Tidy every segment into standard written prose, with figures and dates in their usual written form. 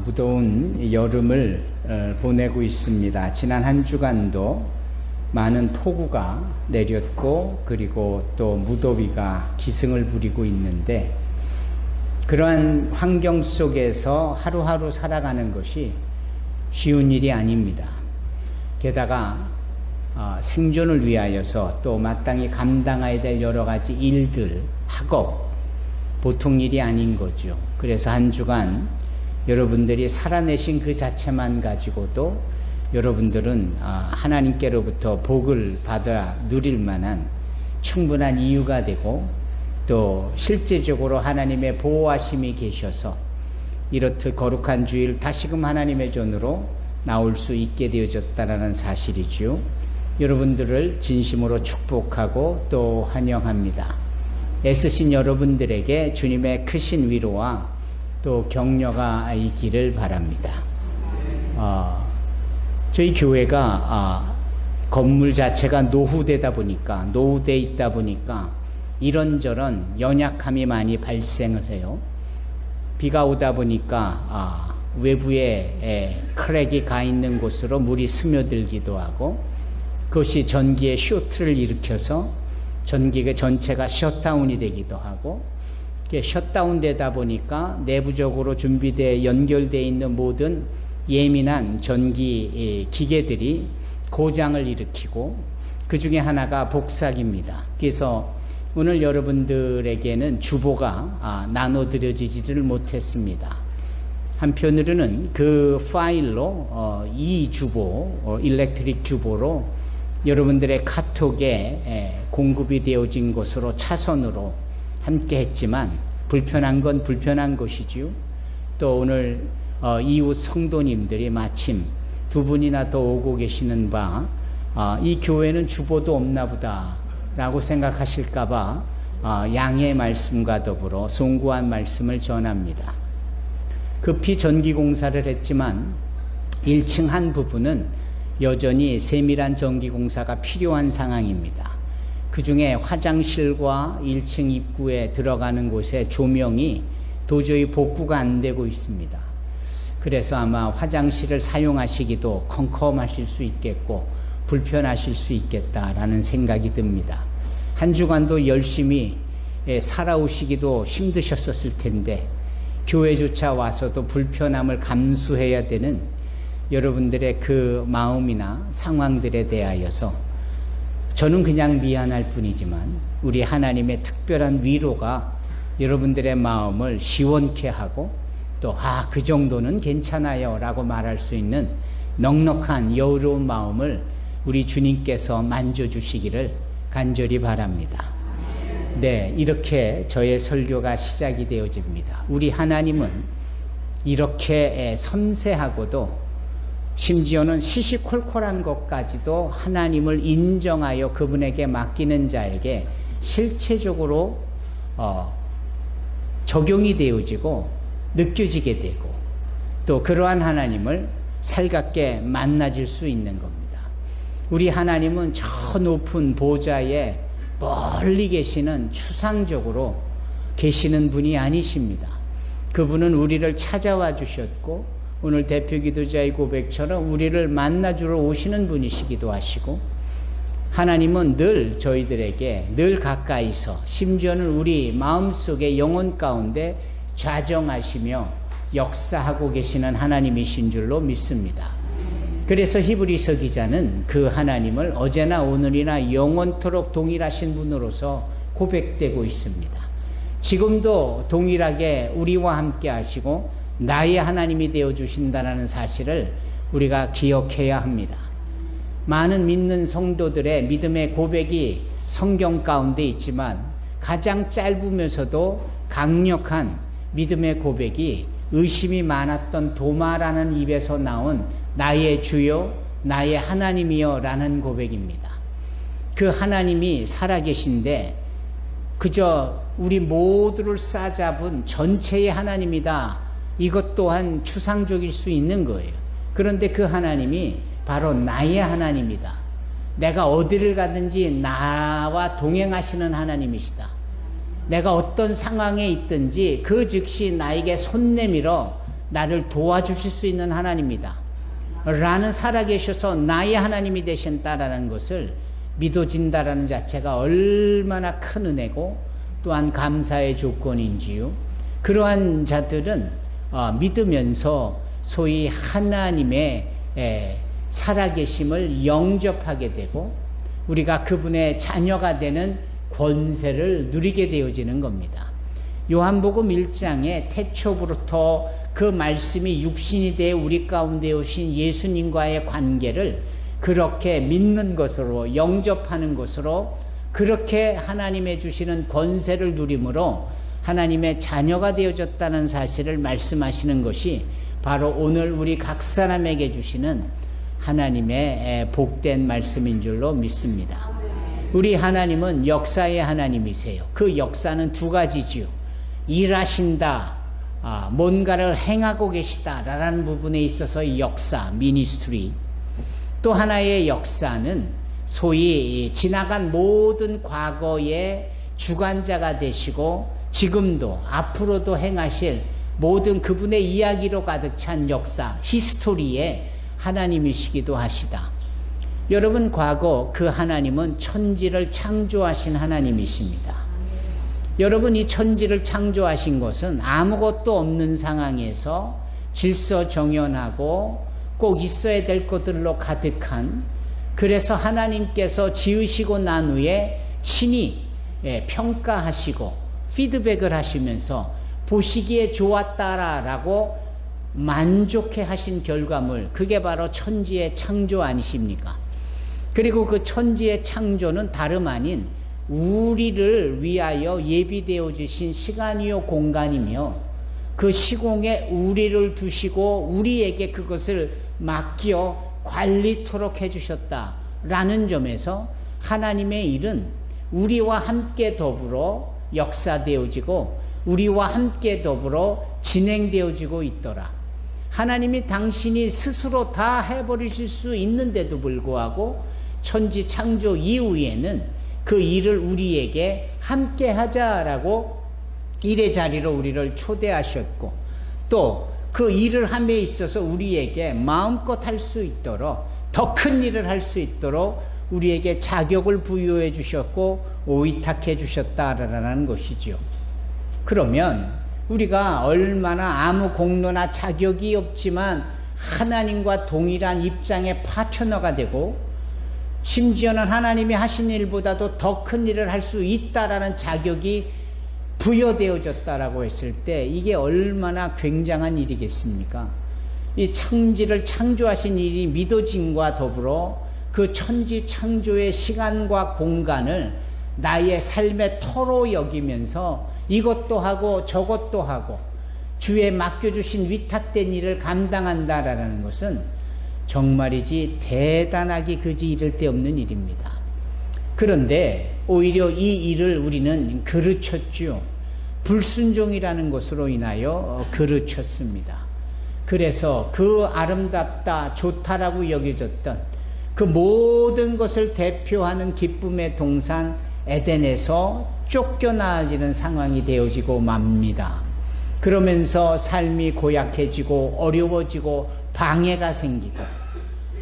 무더운 여름을 보내고 있습니다. 지난 한 주간도 많은 폭우가 내렸고 그리고 또 무더위가 기승을 부리고 있는데 그러한 환경 속에서 하루하루 살아가는 것이 쉬운 일이 아닙니다. 게다가 생존을 위하여서 또 마땅히 감당해야 될 여러 가지 일들, 학업, 보통 일이 아닌 거죠. 그래서 한 주간 여러분들이 살아내신 그 자체만 가지고도 여러분들은 하나님께로부터 복을 받아 누릴 만한 충분한 이유가 되고 또 실제적으로 하나님의 보호하심이 계셔서 이렇듯 거룩한 주일 다시금 하나님의 전으로 나올 수 있게 되어졌다는 사실이죠. 여러분들을 진심으로 축복하고 또 환영합니다. 애쓰신 여러분들에게 주님의 크신 위로와 또 격려가 있기를 바랍니다. 저희 교회가 건물 자체가 노후되다 보니까 노후돼 있다 보니까 이런저런 연약함이 많이 발생을 해요. 비가 오다 보니까 외부에 크랙이 가 있는 곳으로 물이 스며들기도 하고 그것이 전기의 쇼트를 일으켜서 전기가 전체가 셧다운이 되기도 하고 셧다운 되다 보니까 내부적으로 준비되어 연결되어 있는 모든 예민한 전기 기계들이 고장을 일으키고 그 중에 하나가 복사기입니다. 그래서 오늘 여러분들에게는 주보가 나눠드려지지를 못했습니다. 한편으로는 그 파일로 이 주보, 일렉트릭 주보로 여러분들의 카톡에 공급이 되어진 것으로 차선으로 함께 했지만 불편한 건 불편한 것이지요. 또 오늘 이웃 성도님들이 마침 두 분이나 더 오고 계시는 이 교회는 주보도 없나 보다 라고 생각하실까봐 양해의 말씀과 더불어 송구한 말씀을 전합니다. 급히 전기공사를 했지만 1층 한 부분은 여전히 세밀한 전기공사가 필요한 상황입니다. 그 중에 화장실과 1층 입구에 들어가는 곳에 조명이 도저히 복구가 안 되고 있습니다. 그래서 아마 화장실을 사용하시기도 컴컴하실 수 있겠고 불편하실 수 있겠다라는 생각이 듭니다. 한 주간도 열심히 살아오시기도 힘드셨었을 텐데 교회조차 와서도 불편함을 감수해야 되는 여러분들의 그 마음이나 상황들에 대하여서 저는 그냥 미안할 뿐이지만 우리 하나님의 특별한 위로가 여러분들의 마음을 시원케 하고 또 그 정도는 괜찮아요 라고 말할 수 있는 넉넉한 여유로운 마음을 우리 주님께서 만져주시기를 간절히 바랍니다. 네, 이렇게 저의 설교가 시작이 되어집니다. 우리 하나님은 이렇게 섬세하고도 심지어는 시시콜콜한 것까지도 하나님을 인정하여 그분에게 맡기는 자에게 실체적으로 적용이 되어지고 느껴지게 되고 또 그러한 하나님을 살갑게 만나질 수 있는 겁니다. 우리 하나님은 저 높은 보좌에 멀리 계시는 추상적으로 계시는 분이 아니십니다. 그분은 우리를 찾아와 주셨고 오늘 대표기도자의 고백처럼 우리를 만나주러 오시는 분이시기도 하시고 하나님은 늘 저희들에게 늘 가까이서 심지어는 우리 마음속의 영혼 가운데 좌정하시며 역사하고 계시는 하나님이신 줄로 믿습니다. 그래서 히브리서 기자는 그 하나님을 어제나 오늘이나 영원토록 동일하신 분으로서 고백되고 있습니다. 지금도 동일하게 우리와 함께 하시고 나의 하나님이 되어주신다는 사실을 우리가 기억해야 합니다. 많은 믿는 성도들의 믿음의 고백이 성경 가운데 있지만 가장 짧으면서도 강력한 믿음의 고백이 의심이 많았던 도마라는 입에서 나온 나의 주여 나의 하나님이여 라는 고백입니다. 그 하나님이 살아계신데 그저 우리 모두를 싸잡은 전체의 하나님이다. 이것 또한 추상적일 수 있는 거예요. 그런데 그 하나님이 바로 나의 하나님이다. 내가 어디를 가든지 나와 동행하시는 하나님이시다. 내가 어떤 상황에 있든지 그 즉시 나에게 손 내밀어 나를 도와주실 수 있는 하나님이다 라는 살아계셔서 나의 하나님이 되신다라는 것을 믿어진다라는 자체가 얼마나 큰 은혜고 또한 감사의 조건인지요. 그러한 자들은 믿으면서 소위 하나님의 살아계심을 영접하게 되고 우리가 그분의 자녀가 되는 권세를 누리게 되어지는 겁니다. 요한복음 1장에 태초부터 그 말씀이 육신이 되어 우리 가운데 오신 예수님과의 관계를 그렇게 믿는 것으로 영접하는 것으로 그렇게 하나님의 주시는 권세를 누림으로 하나님의 자녀가 되어졌다는 사실을 말씀하시는 것이 바로 오늘 우리 각 사람에게 주시는 하나님의 복된 말씀인 줄로 믿습니다. 우리 하나님은 역사의 하나님이세요. 그 역사는 두 가지지요. 일하신다, 뭔가를 행하고 계시다라는 부분에 있어서의 역사, 미니스트리. 또 하나의 역사는 소위 지나간 모든 과거의 주관자가 되시고 지금도 앞으로도 행하실 모든 그분의 이야기로 가득 찬 역사, 히스토리의 하나님이시기도 하시다. 여러분, 과거 그 하나님은 천지를 창조하신 하나님이십니다. 여러분, 이 천지를 창조하신 것은 아무것도 없는 상황에서 질서정연하고 꼭 있어야 될 것들로 가득한, 그래서 하나님께서 지으시고 난 후에 친히 평가하시고 피드백을 하시면서 보시기에 좋았다라고 만족해 하신 결과물, 그게 바로 천지의 창조 아니십니까? 그리고 그 천지의 창조는 다름 아닌 우리를 위하여 예비되어 주신 시간이요 공간이며 그 시공에 우리를 두시고 우리에게 그것을 맡겨 관리토록 해주셨다라는 점에서 하나님의 일은 우리와 함께 더불어 역사되어지고 우리와 함께 더불어 진행되어지고 있더라. 하나님이 당신이 스스로 다 해버리실 수 있는데도 불구하고 천지 창조 이후에는 그 일을 우리에게 함께 하자라고 일의 자리로 우리를 초대하셨고 또 그 일을 함에 있어서 우리에게 마음껏 할 수 있도록 더 큰 일을 할 수 있도록 우리에게 자격을 부여해 주셨고 위탁해 주셨다라는 것이죠. 그러면 우리가 얼마나 아무 공로나 자격이 없지만 하나님과 동일한 입장의 파트너가 되고 심지어는 하나님이 하신 일보다도 더 큰 일을 할 수 있다라는 자격이 부여되어졌다라고 했을 때 이게 얼마나 굉장한 일이겠습니까? 이 천지를 창조하신 일이 믿어짐과 더불어 그 천지 창조의 시간과 공간을 나의 삶의 터로 여기면서 이것도 하고 저것도 하고 주에 맡겨주신 위탁된 일을 감당한다라는 것은 정말이지 대단하기 그지 이를 데 없는 일입니다. 그런데 오히려 이 일을 우리는 그르쳤죠. 불순종이라는 것으로 인하여 그르쳤습니다. 그래서 그 아름답다 좋다라고 여겨졌던 그 모든 것을 대표하는 기쁨의 동산 에덴에서 쫓겨나지는 상황이 되어지고 맙니다. 그러면서 삶이 고약해지고 어려워지고 방해가 생기고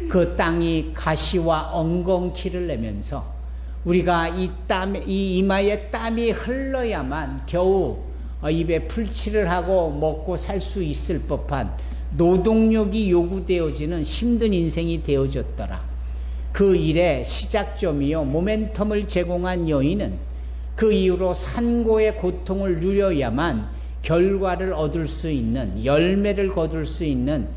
그 땅이 가시와 엉겅퀴를 내면서 우리가 이 이마에 땀이 흘러야만 겨우 입에 풀칠을 하고 먹고 살 수 있을 법한 노동력이 요구되어지는 힘든 인생이 되어졌더라. 그 일의 시작점이요 모멘텀을 제공한 여인은 그 이후로 산고의 고통을 누려야만 결과를 얻을 수 있는 열매를 거둘 수 있는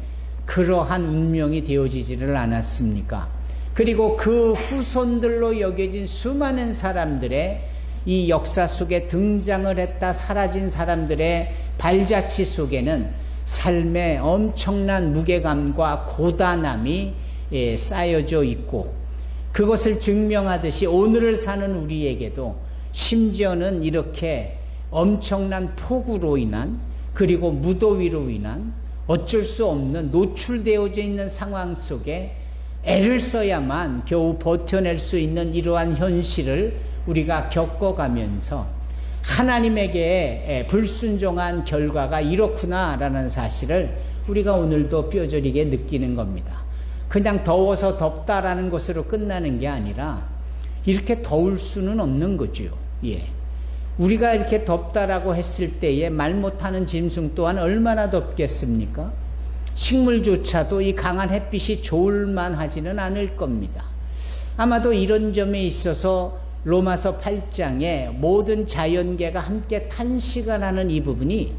그러한 운명이 되어지지를 않았습니까? 그리고 그 후손들로 여겨진 수많은 사람들의 이 역사 속에 등장을 했다 사라진 사람들의 발자취 속에는 삶의 엄청난 무게감과 고단함이 쌓여져 있고 그것을 증명하듯이 오늘을 사는 우리에게도 심지어는 이렇게 엄청난 폭우로 인한 그리고 무더위로 인한 어쩔 수 없는 노출되어져 있는 상황 속에 애를 써야만 겨우 버텨낼 수 있는 이러한 현실을 우리가 겪어가면서 하나님에게 불순종한 결과가 이렇구나라는 사실을 우리가 오늘도 뼈저리게 느끼는 겁니다. 그냥 더워서 덥다라는 것으로 끝나는 게 아니라 이렇게 더울 수는 없는 거죠. 예. 우리가 이렇게 덥다라고 했을 때에 말 못하는 짐승 또한 얼마나 덥겠습니까? 식물조차도 이 강한 햇빛이 좋을만 하지는 않을 겁니다. 아마도 이런 점에 있어서 로마서 8장에 모든 자연계가 함께 탄식을 하는 이 부분이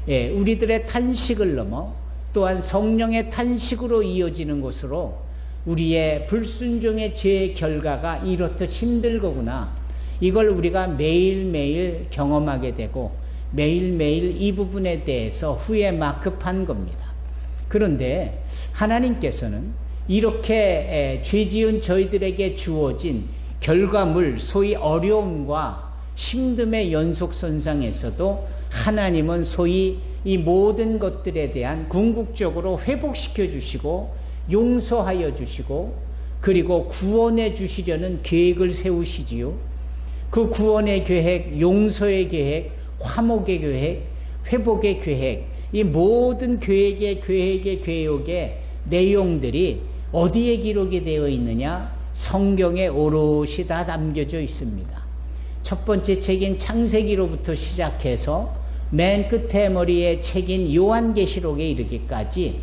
우리들의 탄식을 넘어 또한 성령의 탄식으로 이어지는 것으로 우리의 불순종의 죄의 결과가 이렇듯 힘들 거구나. 이걸 우리가 매일매일 경험하게 되고 매일매일 이 부분에 대해서 후에 막급한 겁니다. 그런데 하나님께서는 이렇게 죄지은 저희들에게 주어진 결과물, 소위 어려움과 힘듦의 연속선상에서도 하나님은 소위 이 모든 것들에 대한 궁극적으로 회복시켜 주시고 용서하여 주시고 그리고 구원해 주시려는 계획을 세우시지요. 그 구원의 계획, 용서의 계획, 화목의 계획, 회복의 계획, 이 모든 계획의 내용들이 어디에 기록이 되어 있느냐? 성경에 오롯이 다 담겨져 있습니다. 첫 번째 책인 창세기로부터 시작해서 맨 끝에 머리의 책인 요한계시록에 이르기까지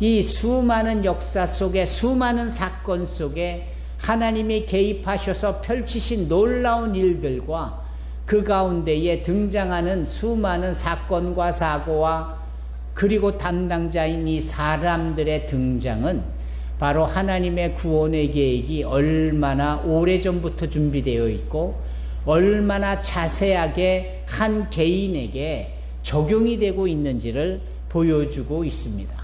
이 수많은 역사 속에 수많은 사건 속에 하나님이 개입하셔서 펼치신 놀라운 일들과 그 가운데에 등장하는 수많은 사건과 사고와 그리고 담당자인 이 사람들의 등장은 바로 하나님의 구원의 계획이 얼마나 오래전부터 준비되어 있고 얼마나 자세하게 한 개인에게 적용이 되고 있는지를 보여주고 있습니다.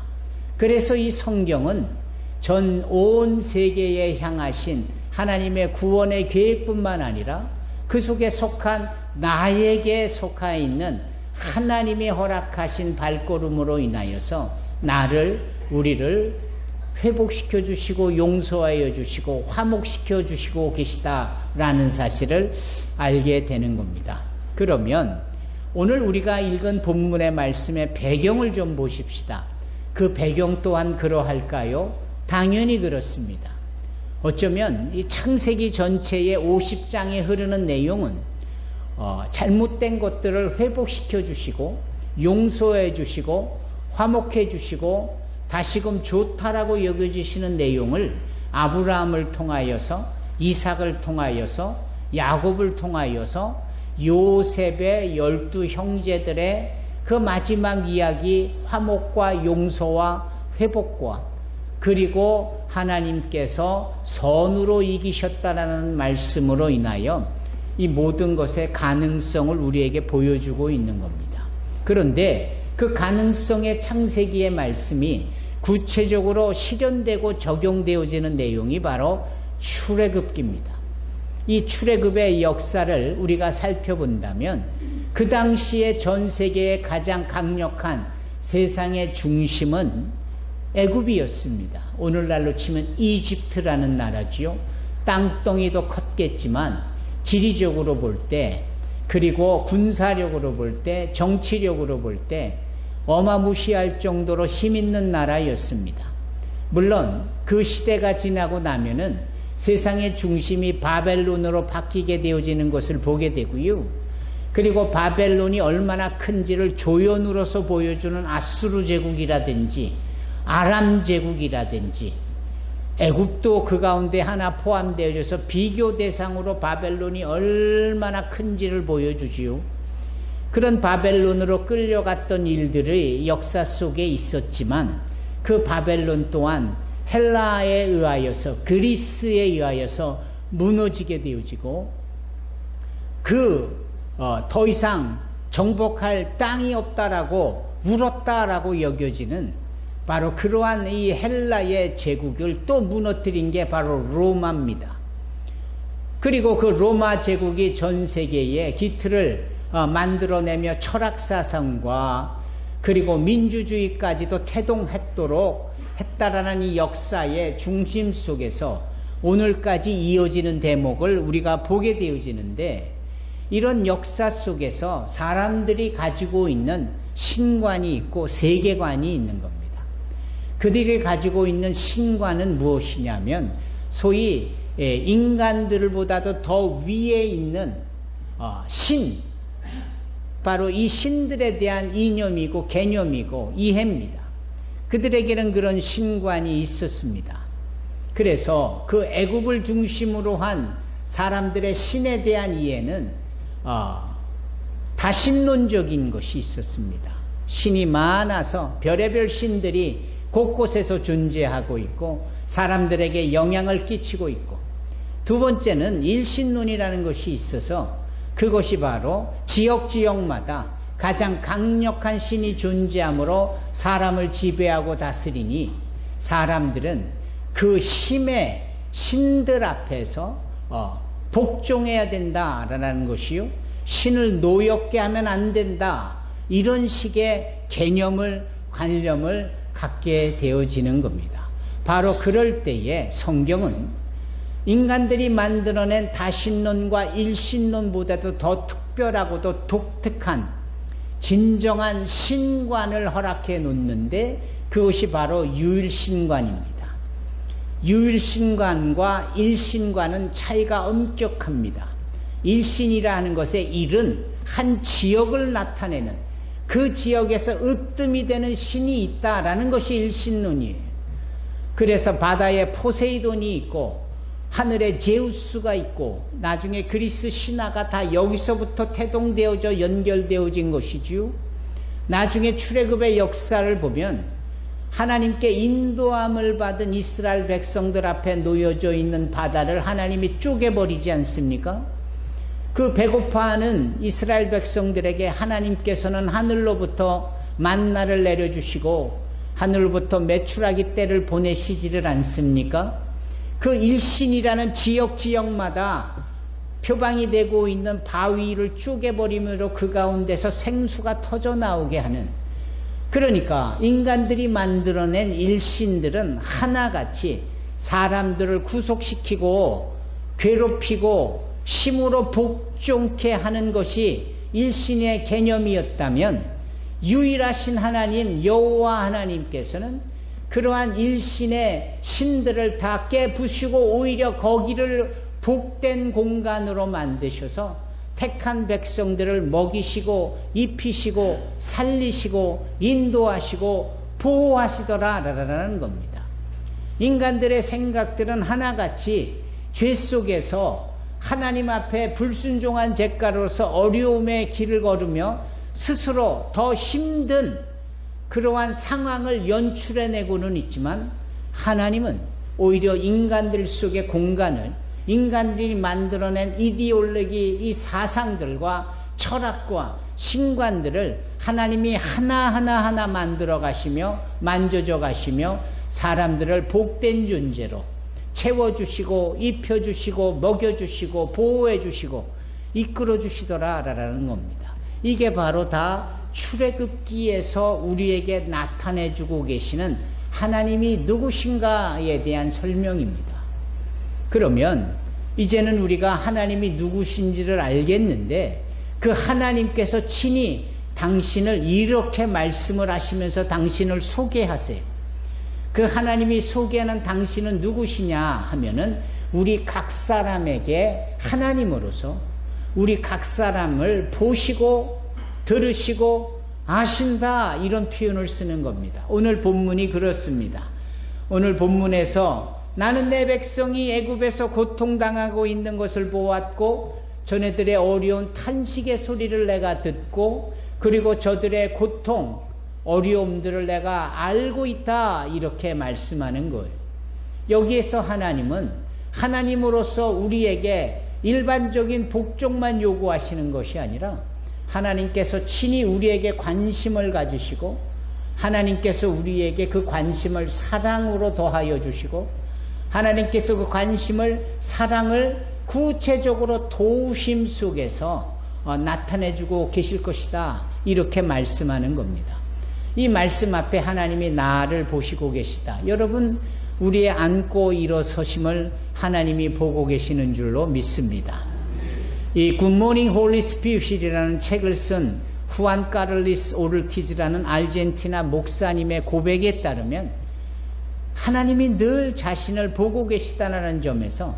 그래서 이 성경은 전 온 세계에 향하신 하나님의 구원의 계획뿐만 아니라 그 속에 속한 나에게 속하 있는 하나님이 허락하신 발걸음으로 인하여서 우리를 회복시켜 주시고 용서하여 주시고 화목시켜 주시고 계시다라는 사실을 알게 되는 겁니다. 그러면 오늘 우리가 읽은 본문의 말씀의 배경을 좀 보십시다. 그 배경 또한 그러할까요? 당연히 그렇습니다. 어쩌면 이 창세기 전체의 50장에 흐르는 내용은 잘못된 것들을 회복시켜 주시고 용서해 주시고 화목해 주시고 다시금 좋다라고 여겨주시는 내용을 아브라함을 통하여서 이삭을 통하여서 야곱을 통하여서 요셉의 12 형제들의 그 마지막 이야기 화목과 용서와 회복과 그리고 하나님께서 선으로 이기셨다라는 말씀으로 인하여 이 모든 것의 가능성을 우리에게 보여주고 있는 겁니다. 그런데 그 가능성의 창세기의 말씀이 구체적으로 실현되고 적용되어지는 내용이 바로 출애굽기입니다. 이 출애굽의 역사를 우리가 살펴본다면 그 당시에 전 세계의 가장 강력한 세상의 중심은 애굽이었습니다. 오늘날로 치면 이집트라는 나라지요. 땅덩이도 컸겠지만 지리적으로 볼 때 그리고 군사력으로 볼 때 정치력으로 볼 때 어마무시할 정도로 힘있는 나라였습니다. 물론 그 시대가 지나고 나면은 세상의 중심이 바벨론으로 바뀌게 되어지는 것을 보게 되고요. 그리고 바벨론이 얼마나 큰지를 조연으로서 보여주는 아수르 제국이라든지 아람 제국이라든지 애굽도 그 가운데 하나 포함되어져서 비교 대상으로 바벨론이 얼마나 큰지를 보여주지요. 그런 바벨론으로 끌려갔던 일들이 역사 속에 있었지만 그 바벨론 또한 헬라에 의하여서 그리스에 의하여서 무너지게 되어지고 더 이상 정복할 땅이 없다라고 울었다라고 여겨지는 바로 그러한 이 헬라의 제국을 또 무너뜨린 게 바로 로마입니다. 그리고 그 로마 제국이 전 세계에 기틀을 만들어내며 철학사상과 그리고 민주주의까지도 태동했도록 했다라는 이 역사의 중심 속에서 오늘까지 이어지는 대목을 우리가 보게 되어지는데 이런 역사 속에서 사람들이 가지고 있는 신관이 있고 세계관이 있는 겁니다. 그들이 가지고 있는 신관은 무엇이냐면 소위 인간들보다도 더 위에 있는 신, 바로 이 신들에 대한 이념이고 개념이고 이해입니다. 그들에게는 그런 신관이 있었습니다. 그래서 그 애굽을 중심으로 한 사람들의 신에 대한 이해는 다신론적인 것이 있었습니다. 신이 많아서 별의별 신들이 곳곳에서 존재하고 있고 사람들에게 영향을 끼치고 있고, 두 번째는 일신론이라는 것이 있어서 그것이 바로 지역마다 가장 강력한 신이 존재하므로 사람을 지배하고 다스리니 사람들은 그 힘의 신들 앞에서 복종해야 된다라는 것이요, 신을 노엽게 하면 안 된다, 이런 식의 개념을 관념을 갖게 되어지는 겁니다. 바로 그럴 때에 성경은 인간들이 만들어낸 다신론과 일신론보다도 더 특별하고도 독특한 진정한 신관을 허락해 놓는데 그것이 바로 유일신관입니다. 유일신관과 일신관은 차이가 엄격합니다. 일신이라 하는 것의 일은 한 지역을 나타내는, 그 지역에서 으뜸이 되는 신이 있다라는 것이 일신론이에요. 그래서 바다에 포세이돈이 있고 하늘에 제우스가 있고 나중에 그리스 신화가 다 여기서부터 태동되어져 연결되어진 것이지요. 나중에 출애굽의 역사를 보면 하나님께 인도함을 받은 이스라엘 백성들 앞에 놓여져 있는 바다를 하나님이 쪼개버리지 않습니까? 그 배고파하는 이스라엘 백성들에게 하나님께서는 하늘로부터 만나를 내려주시고 하늘로부터 메추라기 떼를 보내시지를 않습니까? 그 일신이라는 지역마다 표방이 되고 있는 바위를 쪼개버림으로 그 가운데서 생수가 터져 나오게 하는, 그러니까 인간들이 만들어낸 일신들은 하나같이 사람들을 구속시키고 괴롭히고 힘으로 복종케 하는 것이 일신의 개념이었다면, 유일하신 하나님 여호와 하나님께서는 그러한 일신의 신들을 다 깨부수고 오히려 거기를 복된 공간으로 만드셔서 택한 백성들을 먹이시고 입히시고 살리시고 인도하시고 보호하시더라라는 겁니다. 인간들의 생각들은 하나같이 죄 속에서 하나님 앞에 불순종한 죄가로서 어려움의 길을 걸으며 스스로 더 힘든 그러한 상황을 연출해내고는 있지만, 하나님은 오히려 인간들 속의 공간을, 인간들이 만들어낸 이데올로기, 이 사상들과 철학과 신관들을 하나님이 하나하나 만들어 가시며 만져져 가시며 사람들을 복된 존재로 채워주시고 입혀주시고 먹여주시고 보호해주시고 이끌어주시더라라는 겁니다. 이게 바로 다 출애굽기에서 우리에게 나타내주고 계시는 하나님이 누구신가에 대한 설명입니다. 그러면 이제는 우리가 하나님이 누구신지를 알겠는데, 그 하나님께서 친히 당신을 이렇게 말씀을 하시면서 당신을 소개하세요. 그 하나님이 소개하는 당신은 누구시냐 하면은 우리 각 사람에게 하나님으로서 우리 각 사람을 보시고 들으시고 아신다, 이런 표현을 쓰는 겁니다. 오늘 본문이 그렇습니다. 오늘 본문에서 나는 내 백성이 애굽에서 고통당하고 있는 것을 보았고 저네들의 어려운 탄식의 소리를 내가 듣고 그리고 저들의 고통, 어려움들을 내가 알고 있다, 이렇게 말씀하는 거예요. 여기에서 하나님은 하나님으로서 우리에게 일반적인 복종만 요구하시는 것이 아니라 하나님께서 친히 우리에게 관심을 가지시고 하나님께서 우리에게 그 관심을 사랑으로 더하여 주시고 하나님께서 그 관심을, 사랑을 구체적으로 도우심 속에서 나타내주고 계실 것이다, 이렇게 말씀하는 겁니다. 이 말씀 앞에 하나님이 나를 보시고 계시다. 여러분, 우리의 앉고 일어서심을 하나님이 보고 계시는 줄로 믿습니다. 이 굿모닝 홀리 스피릿이라는 책을 쓴 후안 카를리스 오르티즈라는 아르헨티나 목사님의 고백에 따르면 하나님이 늘 자신을 보고 계시다는 점에서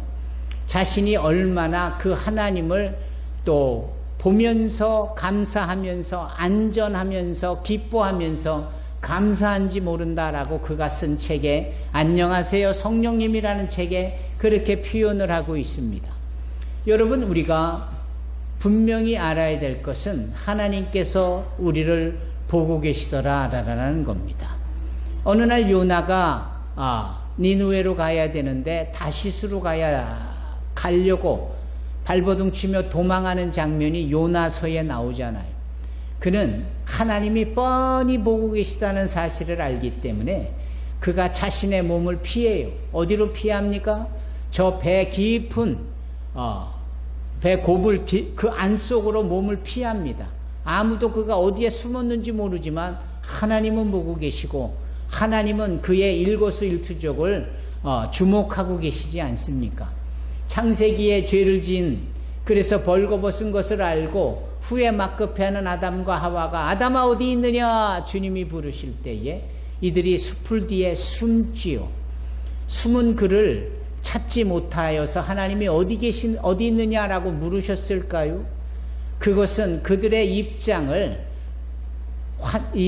자신이 얼마나 그 하나님을 또 보면서 감사하면서 안전하면서 기뻐하면서 감사한지 모른다라고 그가 쓴 책에 안녕하세요 성령님이라는 책에 그렇게 표현을 하고 있습니다. 여러분, 우리가 분명히 알아야 될 것은 하나님께서 우리를 보고 계시더라라는 겁니다. 어느 날 요나가 니느웨로 가야 되는데 다시스로 가려고 발버둥 치며 도망하는 장면이 요나서에 나오잖아요. 그는 하나님이 뻔히 보고 계시다는 사실을 알기 때문에 그가 자신의 몸을 피해요. 어디로 피합니까? 저 배 깊은 배 고불 그 안속으로 몸을 피합니다. 아무도 그가 어디에 숨었는지 모르지만 하나님은 보고 계시고 하나님은 그의 일거수일투족을 주목하고 계시지 않습니까? 창세기에 죄를 지은, 그래서 벌거벗은 것을 알고 후에 막급해하는 아담과 하와가 아담아 어디 있느냐 주님이 부르실 때에 이들이 숲풀 뒤에 숨지요. 숨은 그를 찾지 못하여서 하나님이 어디 있느냐라고 물으셨을까요? 그것은 그들의 입장을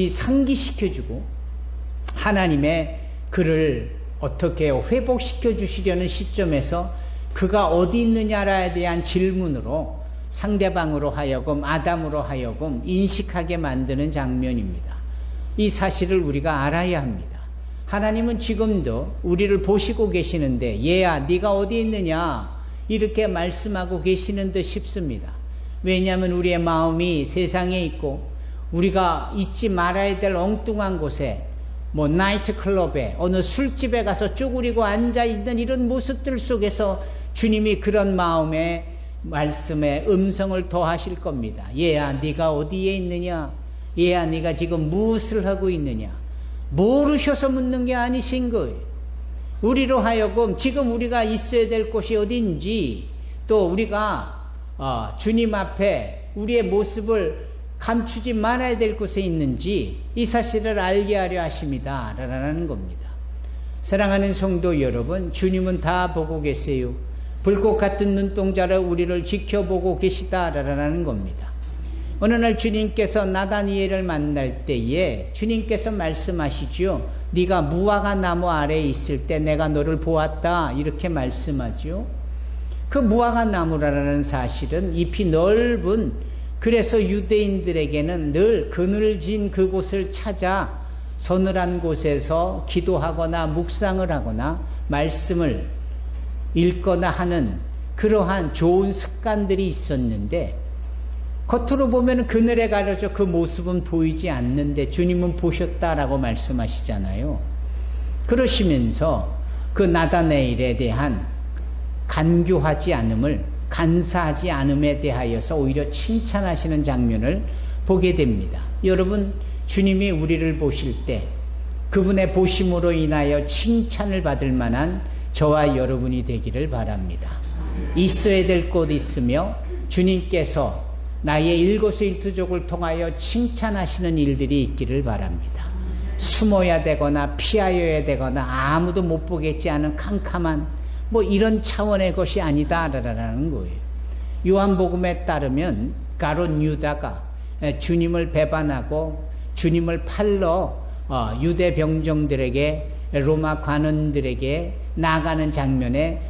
상기시켜주고 하나님의 그를 어떻게 회복시켜 주시려는 시점에서 그가 어디 있느냐에 대한 질문으로 상대방으로 하여금 아담으로 하여금 인식하게 만드는 장면입니다. 이 사실을 우리가 알아야 합니다. 하나님은 지금도 우리를 보시고 계시는데 얘야 네가 어디 있느냐 이렇게 말씀하고 계시는 듯 싶습니다. 왜냐하면 우리의 마음이 세상에 있고 우리가 잊지 말아야 될 엉뚱한 곳에 나이트클럽에 어느 술집에 가서 쪼그리고 앉아있는 이런 모습들 속에서 주님이 그런 마음에 말씀에 음성을 더하실 겁니다. 얘야 네가 어디에 있느냐, 얘야 네가 지금 무엇을 하고 있느냐, 모르셔서 묻는 게 아니신 거예요. 우리로 하여금 지금 우리가 있어야 될 곳이 어딘지, 또 우리가 주님 앞에 우리의 모습을 감추지 말아야 될 곳에 있는지 이 사실을 알게 하려 하십니다 라는 겁니다. 사랑하는 성도 여러분, 주님은 다 보고 계세요. 불꽃 같은 눈동자로 우리를 지켜보고 계시다라는 겁니다. 어느 날 주님께서 나다니엘을 만날 때에 주님께서 말씀하시죠. 네가 무화과 나무 아래에 있을 때 내가 너를 보았다 이렇게 말씀하죠. 그 무화과 나무라는 사실은 잎이 넓은, 그래서 유대인들에게는 늘 그늘진 그곳을 찾아 서늘한 곳에서 기도하거나 묵상을 하거나 말씀을 읽거나 하는 그러한 좋은 습관들이 있었는데, 겉으로 보면 그늘에 가려져 그 모습은 보이지 않는데 주님은 보셨다라고 말씀하시잖아요. 그러시면서 그 나다나엘에 대한 간교하지 않음을, 간사하지 않음에 대하여서 오히려 칭찬하시는 장면을 보게 됩니다. 여러분, 주님이 우리를 보실 때 그분의 보심으로 인하여 칭찬을 받을 만한 저와 여러분이 되기를 바랍니다. 있어야 될 곳 있으며 주님께서 나의 일거수일투족을 통하여 칭찬하시는 일들이 있기를 바랍니다. 숨어야 되거나 피하여야 되거나 아무도 못 보겠지 않은 캄캄한 이런 차원의 것이 아니다라는 거예요. 요한복음에 따르면 가룟 유다가 주님을 배반하고 주님을 팔러 유대 병정들에게, 로마 관원들에게 나가는 장면에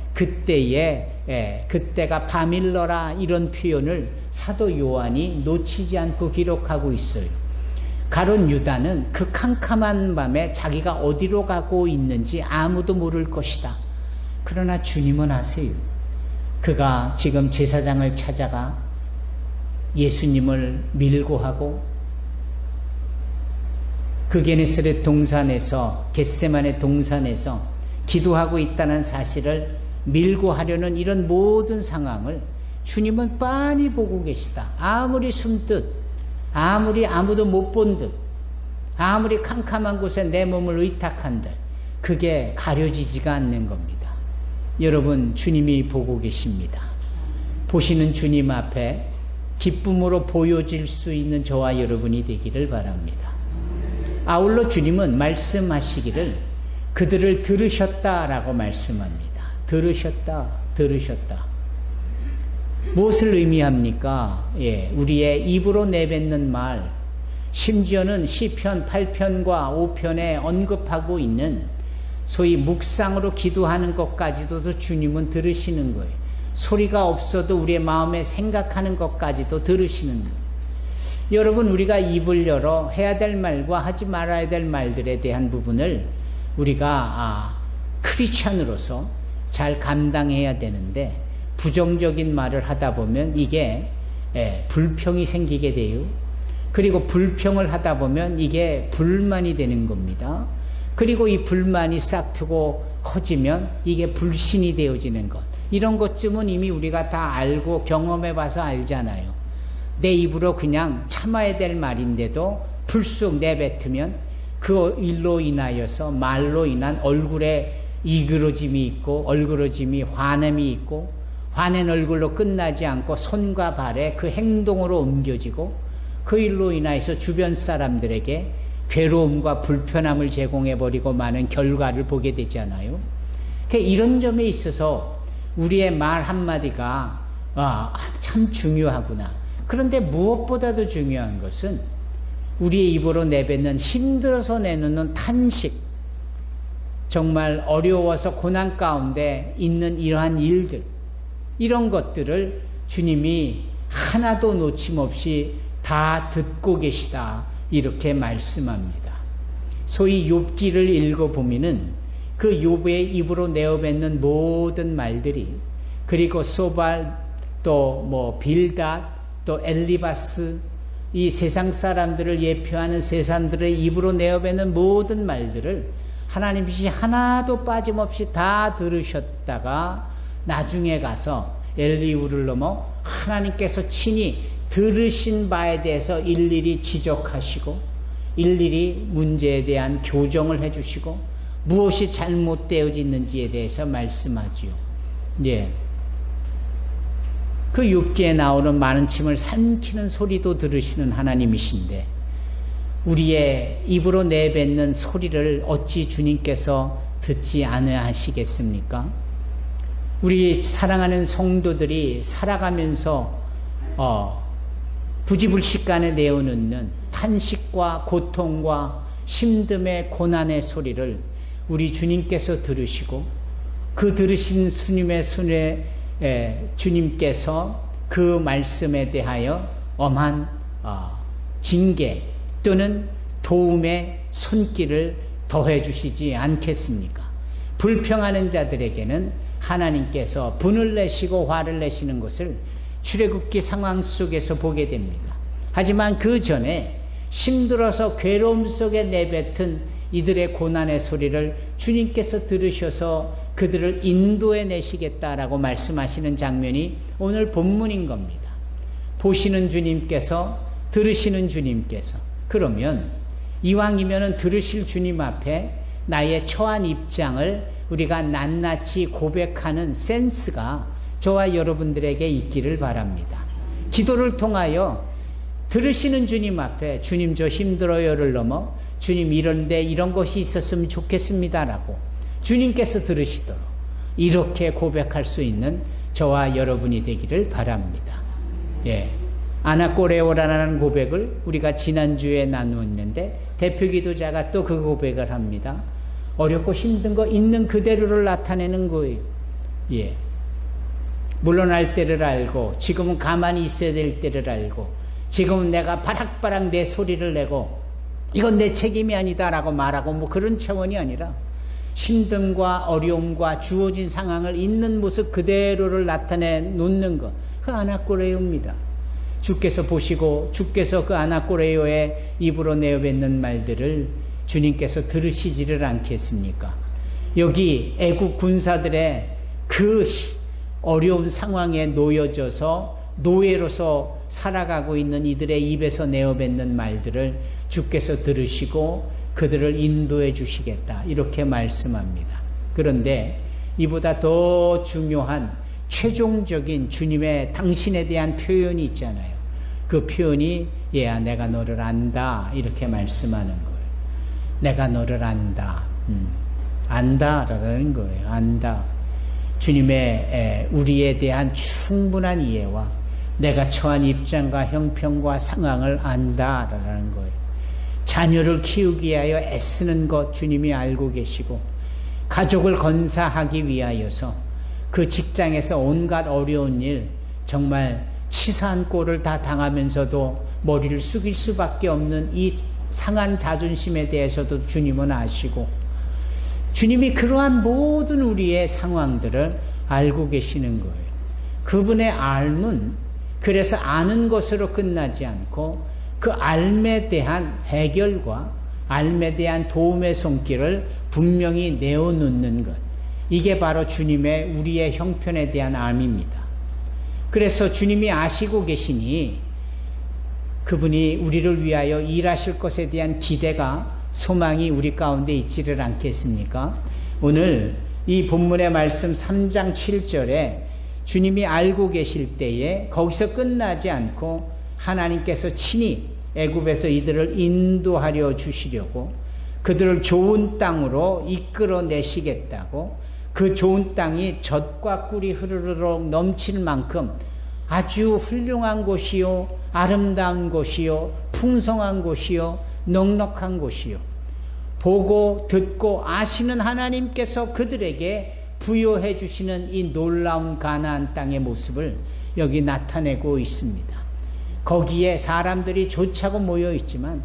그때가 밤일러라 이런 표현을 사도 요한이 놓치지 않고 기록하고 있어요. 가룟 유다는 그 캄캄한 밤에 자기가 어디로 가고 있는지 아무도 모를 것이다. 그러나 주님은 아세요. 그가 지금 제사장을 찾아가 예수님을 밀고 하고 그 게네사렛 동산에서, 겟세마네 동산에서 기도하고 있다는 사실을 밀고 하려는 이런 모든 상황을 주님은 빤히 보고 계시다. 아무리 숨듯, 아무리 아무도 못 본 듯, 아무리 캄캄한 곳에 내 몸을 의탁한들 그게 가려지지가 않는 겁니다. 여러분, 주님이 보고 계십니다. 보시는 주님 앞에 기쁨으로 보여질 수 있는 저와 여러분이 되기를 바랍니다. 아울러 주님은 말씀하시기를 그들을 들으셨다라고 말씀합니다. 들으셨다. 무엇을 의미합니까? 우리의 입으로 내뱉는 말, 심지어는 시편 8편과 5편에 언급하고 있는 소위 묵상으로 기도하는 것까지도 주님은 들으시는 거예요. 소리가 없어도 우리의 마음에 생각하는 것까지도 들으시는 거예요. 여러분, 우리가 입을 열어 해야 될 말과 하지 말아야 될 말들에 대한 부분을 우리가 크리스찬으로서 잘 감당해야 되는데, 부정적인 말을 하다 보면 이게 불평이 생기게 돼요. 그리고 불평을 하다 보면 이게 불만이 되는 겁니다. 그리고 이 불만이 싹트고 커지면 이게 불신이 되어지는 것. 이런 것쯤은 이미 우리가 다 알고 경험해 봐서 알잖아요. 내 입으로 그냥 참아야 될 말인데도 불쑥 내뱉으면 그 일로 인하여서 말로 인한 얼굴에 이그러짐이 있고 얼그러짐이 화냄이 있고, 화낸 얼굴로 끝나지 않고 손과 발에 그 행동으로 옮겨지고, 그 일로 인하여서 주변 사람들에게 괴로움과 불편함을 제공해버리고 많은 결과를 보게 되잖아요. 이런 점에 있어서 우리의 말 한마디가 참 중요하구나. 그런데 무엇보다도 중요한 것은 우리의 입으로 내뱉는, 힘들어서 내놓는 탄식, 정말 어려워서 고난 가운데 있는 이러한 일들, 이런 것들을 주님이 하나도 놓침없이 다 듣고 계시다, 이렇게 말씀합니다. 소위 욥기를 읽어보면은 그 욥의 입으로 내어뱉는 모든 말들이, 그리고 소발, 또 빌닷, 또 엘리바스, 이 세상 사람들을 예표하는 세상들의 입으로 내어뱉는 모든 말들을 하나님이 하나도 빠짐없이 다 들으셨다가 나중에 가서 엘리후를 넘어 하나님께서 친히 들으신 바에 대해서 일일이 지적하시고 일일이 문제에 대한 교정을 해주시고 무엇이 잘못되어졌는지에 대해서 말씀하지요. 그 욥기에 나오는 많은 침을 삼키는 소리도 들으시는 하나님이신데, 우리의 입으로 내뱉는 소리를 어찌 주님께서 듣지 않아야 하시겠습니까? 우리 사랑하는 성도들이 살아가면서 부지불식간에 내어놓는 탄식과 고통과 힘듦의 고난의 소리를 우리 주님께서 들으시고, 그 들으신 주님께서 그 말씀에 대하여 엄한 징계 또는 도움의 손길을 더해 주시지 않겠습니까? 불평하는 자들에게는 하나님께서 분을 내시고 화를 내시는 것을 출애굽기 상황 속에서 보게 됩니다. 하지만 그 전에 힘들어서 괴로움 속에 내뱉은 이들의 고난의 소리를 주님께서 들으셔서 그들을 인도해 내시겠다라고 말씀하시는 장면이 오늘 본문인 겁니다. 보시는 주님께서, 들으시는 주님께서. 그러면 이왕이면은 들으실 주님 앞에 나의 처한 입장을 우리가 낱낱이 고백하는 센스가 저와 여러분들에게 있기를 바랍니다. 기도를 통하여 들으시는 주님 앞에 주님 저 힘들어요를 넘어 주님 이런데 이런 것이 있었으면 좋겠습니다라고 주님께서 들으시도록 이렇게 고백할 수 있는 저와 여러분이 되기를 바랍니다. 아나꼬레오라는 고백을 우리가 지난주에 나누었는데 대표기도자가 또 그 고백을 합니다. 어렵고 힘든 거 있는 그대로를 나타내는 거예요. 물러날 때를 알고, 지금은 가만히 있어야 될 때를 알고, 지금은 내가 바락바락 내 소리를 내고 이건 내 책임이 아니다라고 말하고 그런 차원이 아니라 힘듦과 어려움과 주어진 상황을 있는 모습 그대로를 나타내 놓는 것, 그 아나꼬레오입니다. 주께서 보시고 주께서 그 아나꼬레오의 입으로 내어뱉는 말들을 주님께서 들으시지를 않겠습니까? 여기 애국 군사들의 그 어려운 상황에 놓여져서 노예로서 살아가고 있는 이들의 입에서 내어뱉는 말들을 주께서 들으시고 그들을 인도해 주시겠다, 이렇게 말씀합니다. 그런데 이보다 더 중요한 최종적인 주님의 당신에 대한 표현이 있잖아요. 그 표현이 얘야 내가 너를 안다 이렇게 말씀하는 거예요. 내가 너를 안다. 안다라는 거예요. 안다. 주님의 우리에 대한 충분한 이해와 내가 처한 입장과 형편과 상황을 안다라는 거예요. 자녀를 키우기 위하여 애쓰는 것 주님이 알고 계시고 가족을 건사하기 위하여서 그 직장에서 온갖 어려운 일 정말 치사한 꼴을 다 당하면서도 머리를 숙일 수밖에 없는 이 상한 자존심에 대해서도 주님은 아시고 주님이 그러한 모든 우리의 상황들을 알고 계시는 거예요. 그분의 알은 그래서 아는 것으로 끝나지 않고 그 알에 대한 해결과 알에 대한 도움의 손길을 분명히 내어놓는 것. 이게 바로 주님의 우리의 형편에 대한 암입니다. 그래서 주님이 아시고 계시니 그분이 우리를 위하여 일하실 것에 대한 기대가 소망이 우리 가운데 있지를 않겠습니까? 오늘 이 본문의 말씀 3장 7절에 주님이 알고 계실 때에 거기서 끝나지 않고 하나님께서 친히 애굽에서 이들을 인도하려 주시려고 그들을 좋은 땅으로 이끌어내시겠다고 그 좋은 땅이 젖과 꿀이 흐르르륵 넘칠 만큼 아주 훌륭한 곳이요 아름다운 곳이요 풍성한 곳이요 넉넉한 곳이요 보고 듣고 아시는 하나님께서 그들에게 부여해 주시는 이 놀라운 가나안 땅의 모습을 여기 나타내고 있습니다. 거기에 사람들이 좋자고 모여 있지만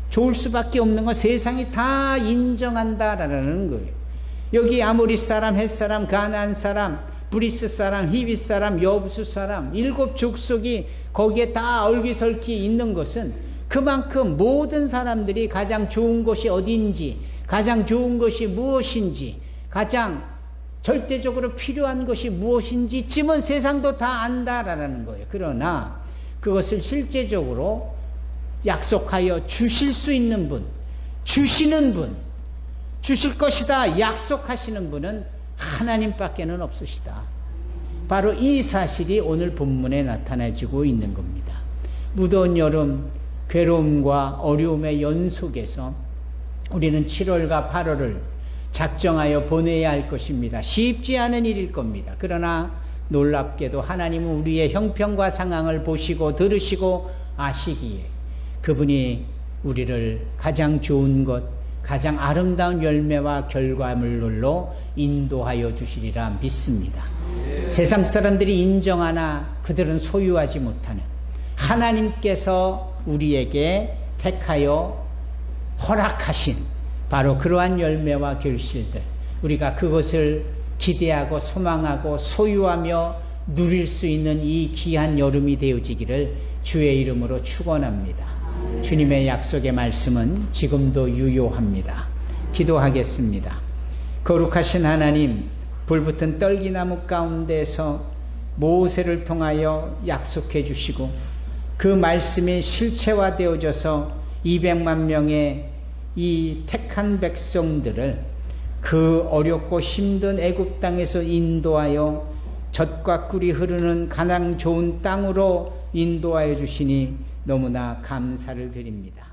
좋을 수밖에 없는 건 세상이 다 인정한다라는 거예요. 여기 아모리 사람, 헷 사람, 가나안 사람, 브리스 사람, 히비 사람, 여부수 사람 7 족속이 거기에 다 얼기설기 있는 것은 그만큼 모든 사람들이 가장 좋은 곳이 어딘지, 가장 좋은 것이 무엇인지, 가장 절대적으로 필요한 것이 무엇인지 쯤은 세상도 다 안다라는 거예요. 그러나 그것을 실제적으로 약속하여 주실 수 있는 분, 주시는 분, 주실 것이다 약속하시는 분은 하나님밖에는 없으시다. 바로 이 사실이 오늘 본문에 나타나지고 있는 겁니다. 무더운 여름 괴로움과 어려움의 연속에서 우리는 7월과 8월을 작정하여 보내야 할 것입니다. 쉽지 않은 일일 겁니다. 그러나 놀랍게도 하나님은 우리의 형편과 상황을 보시고 들으시고 아시기에 그분이 우리를 가장 좋은 것, 가장 아름다운 열매와 결과물로 인도하여 주시리라 믿습니다. 세상 사람들이 인정하나 그들은 소유하지 못하는 하나님께서 우리에게 택하여 허락하신 바로 그러한 열매와 결실들, 우리가 그것을 기대하고 소망하고 소유하며 누릴 수 있는 이 귀한 여름이 되어지기를 주의 이름으로 축원합니다. 주님의 약속의 말씀은 지금도 유효합니다. 기도하겠습니다. 거룩하신 하나님, 불붙은 떨기나무 가운데서 모세를 통하여 약속해 주시고 그 말씀이 실체화되어져서 200만 명의 이 택한 백성들을 그 어렵고 힘든 애굽 땅에서 인도하여 젖과 꿀이 흐르는 가장 좋은 땅으로 인도하여 주시니 너무나 감사를 드립니다.